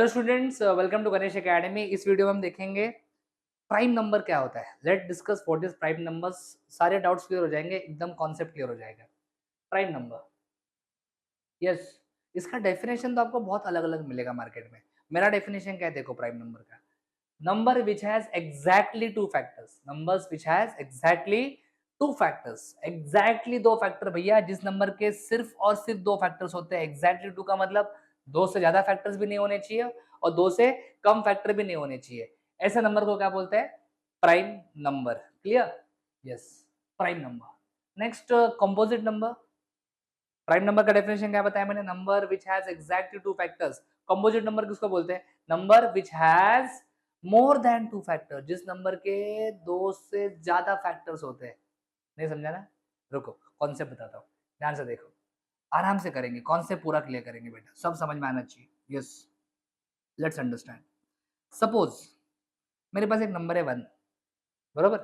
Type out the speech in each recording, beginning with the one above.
Students, welcome to Ganesh academy. इस video में हम देखेंगे प्राइम नंबर क्या होता है। Let discuss what is prime numbers. सारे डाउट्स क्लियर हो जाएंगे, एकदम कॉन्सेप्ट क्लियर हो जाएगा। प्राइम नंबर, यस, इसका डेफिनेशन तो आपको बहुत अलग अलग मिलेगा मार्केट में। मेरा डेफिनेशन क्या है, देखो प्राइम नंबर का, number which has exactly two factors. Numbers which has exactly two factors, exactly दो फैक्टर भैया, जिस नंबर के सिर्फ और सिर्फ दो फैक्टर्स होते हैं। एग्जैक्टली टू का मतलब दो से ज्यादा फैक्टर्स भी नहीं होने चाहिए और दो से कम फैक्टर भी नहीं होने चाहिए। ऐसे नंबर को क्या बोलते हैं? Prime number. Clear? Yes, prime number. Next, composite number. Prime number का डेफिनेशन क्या बताया मैंने? Number which has exactly two factors. Composite number किसको बोलते हैं? Number which has more than two factor, जिस नंबर के दो से ज्यादा फैक्टर्स होते हैं। नहीं समझा ना? रुको, कॉन्सेप्ट बताता हूँ, ध्यान से देखो, आराम से करेंगे, कॉन्सेप्ट पूरा क्लियर करेंगे बेटा, सब समझ में आना चाहिए। Yes, let's understand. सपोज मेरे पास एक नंबर है 1, बरोबर।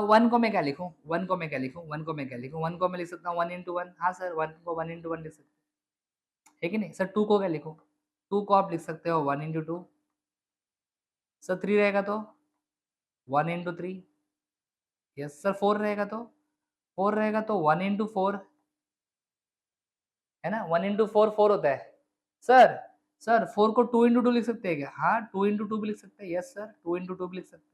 वन को मैं क्या लिखूं? वन को मैं क्या लिखूं? वन को मैं क्या लिखूं? वन को मैं लिख सकता हूँ 1 into 1। हाँ सर, वन को 1 into 1 लिख सकते है कि नहीं सर? टू को क्या लिखो? टू को आप लिख सकते हो 1 into 2। सर थ्री रहेगा तो 1 into 3। यस सर, फोर रहेगा तो फोर रहेगा तो 1 into 4, है ना? 1 into 4 4 होता है। सर, सर फोर को 2 into 2 लिख सकते हैं क्या? हाँ, 2 into 2 भी लिख सकते हैं। यस सर, 2 into 2 भी लिख सकते हैं।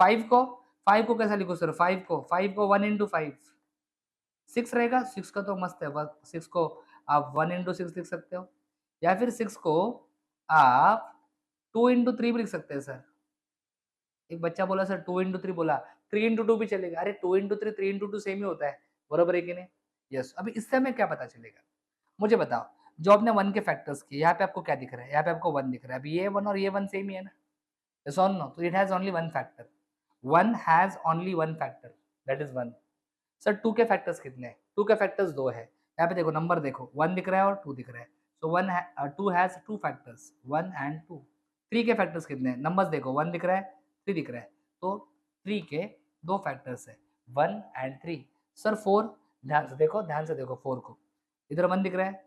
फाइव को कैसा लिखो सर? फाइव को 1 into 5। सिक्स रहेगा, सिक्स का तो मस्त है, सिक्स को आप 1 into 6 लिख सकते हो, या फिर सिक्स को आप 2 into 3 भी लिख सकते हैं सर। एक बच्चा बोला सर 2 into 3 बोला, 3 into 2 भी चलेगा। अरे 2 into 3 3 into 2 सेम ही होता है, बरोबर है कि नहीं? यस। अभी इससे हमें क्या पता चलेगा, मुझे बताओ। जो आपने वन के फैक्टर्स किए, यहाँ पे आपको क्या दिख रहा है? यहाँ पे आपको वन दिख रहा है। अभी ये वन और ये वन सेम ही है ना? यस और नो? तो it has only one factor. One has only one factor, that is one. Sir two के फैक्टर्स कितने हैं? टू के फैक्टर्स दो है। यहाँ पे देखो, नंबर देखो, वन दिख रहा है और टू दिख रहा है। So one, two has two factors, 1 and 2। Three के फैक्टर्स कितने हैं? नंबर्स देखो, वन दिख रहा है, थ्री दिख रहा है, तो थ्री के दो फैक्टर्स है, 1 and 3। सर फोर, ध्यान से देखो फोर को, इधर वन दिख रहा है,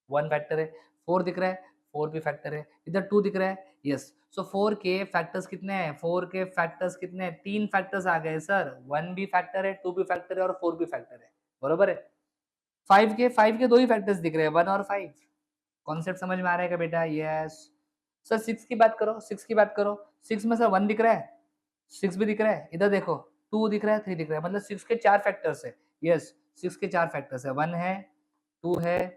वन फैक्टर है। फोर दिख रहा है, फोर भी फैक्टर है। इधर टू दिख रहा है, यस। सो फोर के फैक्टर्स कितने हैं? फोर के फैक्टर्स कितने हैं? तीन फैक्टर्स आ गए सर। वन भी फैक्टर है, टू भी फैक्टर है और फोर भी फैक्टर है, बरोबर है। फाइव के दो ही फैक्टर्स दिख रहे हैं, 1 और 5। कॉन्सेप्ट समझ में आ रहा है क्या बेटा? यस। सर सिक्स की बात करो, सिक्स की बात करो। सिक्स में सर वन दिख रहा है, सिक्स भी दिख रहा है। इधर देखो, टू दिख रहा है, थ्री दिख रहा है, मतलब सिक्स के चार फैक्टर्स है। यस, सिक्स के चार फैक्टर्स है, वन है, टू है,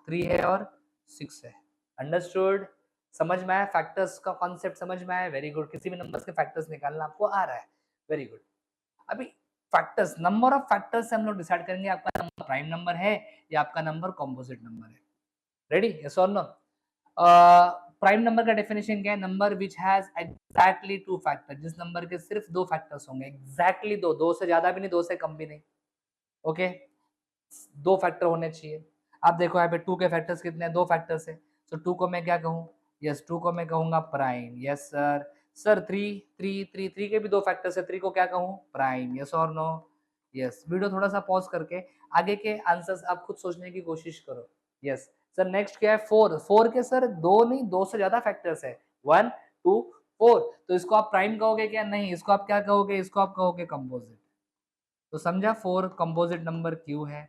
थ्री है और सिक्स है। अंडरस्टूड? समझ में आया? फैक्टर्स का कॉन्सेप्ट समझ में आया? Very good. किसी भी नंबर्स के फैक्टर्स निकालना आपको आ रहा है, वेरी गुड। अभी फैक्टर्स, नंबर ऑफ फैक्टर्स से हम लोग डिसाइड करेंगे आपका नंबर प्राइम नंबर है या आपका नंबर कॉम्पोजिट नंबर है। रेडी? यस और नो? प्राइम नंबर का डेफिनेशन क्या है? Number which has exactly two factor, जिस नंबर के सिर्फ दो फैक्टर्स होंगे। एग्जैक्टली दो, दो से ज्यादा भी नहीं, दो से कम भी नहीं। ओके, दो फैक्टर होने चाहिए। आप देखो यहाँ पे टू के फैक्टर्स कितने हैं? दो फैक्टर्स है। सो टू को मैं क्या कहूँ? यस, टू को मैं कहूंगा prime. Yes sir. Sir three, three के भी दो फैक्टर्स है, थ्री को क्या कहूँ? प्राइम। यस और नो? यस। वीडियो थोड़ा सा पॉज करके आगे के आंसर्स आप खुद सोचने की कोशिश करो। Yes sir. नेक्स्ट क्या है? फोर। फोर के सर दो नहीं, दो से ज्यादा फैक्टर्स है, 1 2 4। तो इसको आप प्राइम कहोगे क्या? नहीं, इसको आप क्या कहोगे? इसको आप कहोगे कंपोजिट। तो समझा? फोर कंपोजिट नंबर क्यों है।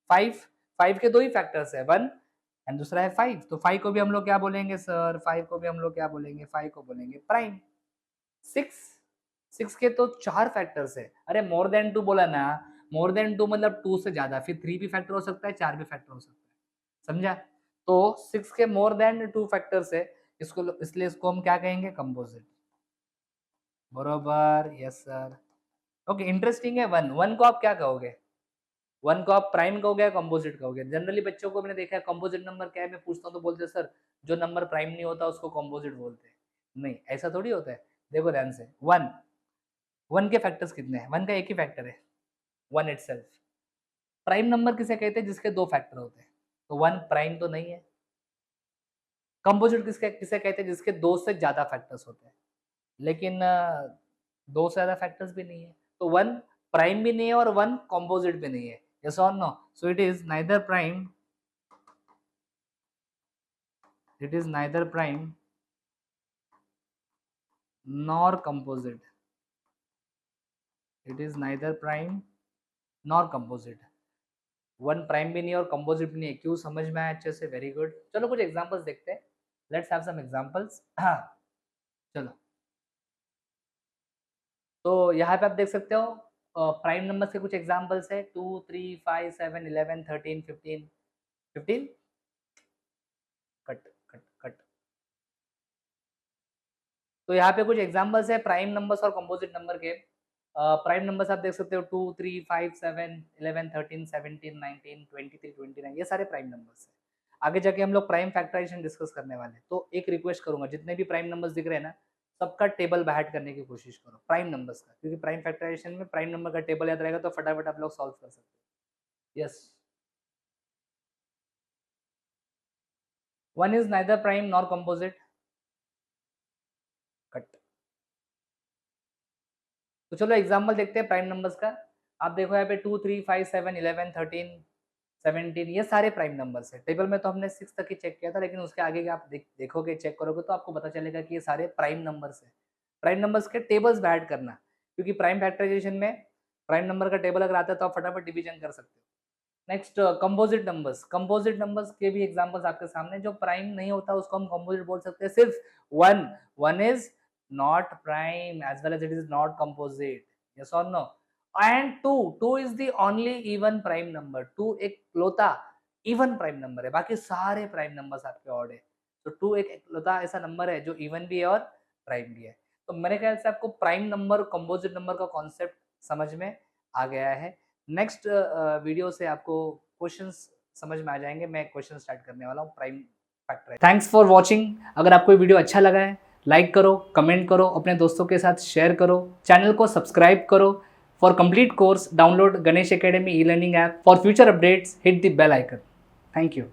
फाइव, फाइव के दो ही फैक्टर्स है, वन एंड दूसरा है फाइव। तो फाइव को भी हम लोग क्या बोलेंगे सर? फाइव को भी हम लोग क्या बोलेंगे? फाइव को बोलेंगे प्राइम। सिक्स, सिक्स के तो चार फैक्टर्स है। अरे मोर देन टू बोला ना, मोर देन टू मतलब टू से ज्यादा, फिर थ्री भी फैक्टर हो सकता है, चार भी फैक्टर हो सकता है। समझा? तो सिक्स के मोर देन टू फैक्टर्स है, इसको इसलिए इसको हम क्या कहेंगे? कंपोजिट। बरोबर? Yes sir. ओके, इंटरेस्टिंग है। वन, वन को आप क्या कहोगे? वन को आप प्राइम कहोगे या कंपोजिट कहोगे? जनरली बच्चों को मैंने देखा है, कंपोजिट नंबर क्या है, मैं पूछता हूँ तो बोलते हैं सर जो नंबर प्राइम नहीं होता उसको कंपोजिट बोलते हैं। नहीं, ऐसा थोड़ी होता है। देखो ध्यान से, वन, वन के फैक्टर्स कितने हैं? वन का एक ही फैक्टर है, वन इटसेल्फ। प्राइम नंबर किसे कहते हैं? जिसके दो फैक्टर होते हैं। तो वन प्राइम तो नहीं है। कंपोजिट किसके किसे कहते हैं? जिसके दो से ज्यादा फैक्टर्स होते हैं, लेकिन दो से ज्यादा फैक्टर्स भी नहीं है। तो वन प्राइम भी नहीं है और वन कंपोजिट भी नहीं है। यस और no? So it is neither prime, it is neither prime nor composite, it is neither prime nor composite. One prime भी नहीं और कंपोजिट भी नहीं है। क्यों, समझ में आया अच्छे से? Very good. चलो कुछ एग्जांपल्स देखते हैं, लेट्स हैव सम एग्जांपल्स। चलो, तो यहाँ पे आप देख सकते हो प्राइम नंबर्स के कुछ एग्जांपल्स है, 2 3 5 7 11 13 15 15। Cut cut cut. तो यहाँ पे कुछ एग्जांपल्स है प्राइम नंबर्स और कंपोजिट नंबर के। प्राइम नंबर्स आप देख सकते हो 2 3 5 7 11 13 17 19 23 29, ये सारे प्राइम नंबर्स है। आगे जाके हम लोग प्राइम फैक्टराइजेशन डिस्कस करने वाले हैं। तो एक रिक्वेस्ट करूंगा, जितने भी प्राइम नंबर्स दिख रहे हैं ना, सबका टेबल बैठ करने की कोशिश करो प्राइम नंबर्स का, क्योंकि प्राइम फैक्टराइजेशन में प्राइम नंबर का टेबल याद रहेगा तो फटाफट आप लोग सॉल्व कर सकते हो। Yes, one is neither prime nor composite. Cut. तो चलो एग्जाम्पल देखते हैं प्राइम नंबर्स का। आप देखो यहाँ पे 2 3 5 7 11 13 17, ये सारे प्राइम नंबर्स है। टेबल में तो हमने 6 तक ही चेक किया था, लेकिन उसके आगे के आप देखोगे, चेक करोगे तो आपको पता चलेगा कि ये सारे प्राइम नंबर्स है। प्राइम नंबर्स के टेबल्स ऐड करना, क्योंकि प्राइम फैक्टराइजेशन में प्राइम नंबर का टेबल अगर आता है तो आप फटाफट डिवीजन कर सकते हो। Next composite numbers. Composite numbers के भी एग्जांपल्स आपके सामने। जो प्राइम नहीं होता उसको हम कंपोजिट बोल सकते हैं। सिर्फ one is not prime as well as it is not composite. Yes और no? And two is the only even prime number. Two एक लोता इवन प्राइम नंबर है, बाकी सारे प्राइम नंबर्स आपके ऑड है। तो टू एक लोता ऐसा नंबर है जो इवन भी है और प्राइम भी है। तो मेरे ख्याल से आपको प्राइम नंबर कंपोजिट नंबर का कॉन्सेप्ट समझ में आ गया है। नेक्स्ट वीडियो से आपको क्वेश्चंस समझ में आ जाएंगे। मैं क्वेश्चन स्टार्ट करने वाला हूँ prime factor. Thanks for watching. अगर आपको वीडियो अच्छा लगा है, लाइक करो, कमेंट करो, अपने दोस्तों के साथ शेयर करो, चैनल को सब्सक्राइब करो। For complete course, download Ganesh Academy e-learning app. For future updates, hit the bell icon. Thank you.